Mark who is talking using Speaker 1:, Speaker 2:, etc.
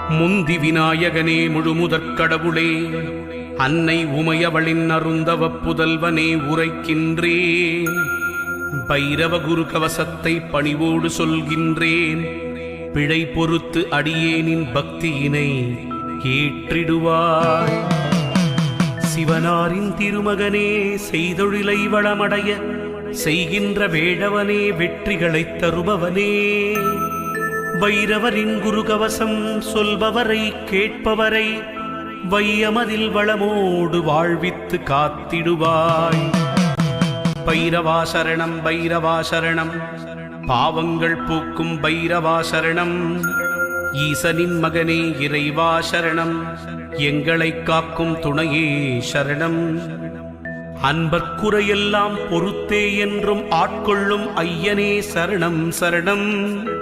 Speaker 1: முந்தி விநாயகனே முழுமுதற் கடவுளே, அன்னை உமையவளின் அருந்தவ புதல்வனே உரைக்கின்றேன். பைரவ குரு கவசத்தை பணிவோடு சொல்கின்றேன். பிழை பொறுத்து அடியேனின் பக்தியினை ஏற்றிடுவாய். சிவனாரின் திருமகனே, செய்தொழிலை வளமடைய செய்கின்ற வேடவனே, வெற்றிகளைத் தருபவனே, வைரவரின் குருகவசம் சொல்பவரை கேட்பவரை வையமதில் வளமோடு வாழ்வித்து காத்திடுவாய். பைரவா சரணம், பைரவா சரணம், பாவங்கள் போக்கும் பைரவா சரணம். ஈசனின் மகனே இறைவா சரணம், எங்களை காக்கும் துணையே சரணம். அன்பர்க்குறையெல்லாம் பொறுத்தே என்றும் ஆட்கொள்ளும் ஐயனே சரணம் சரணம்.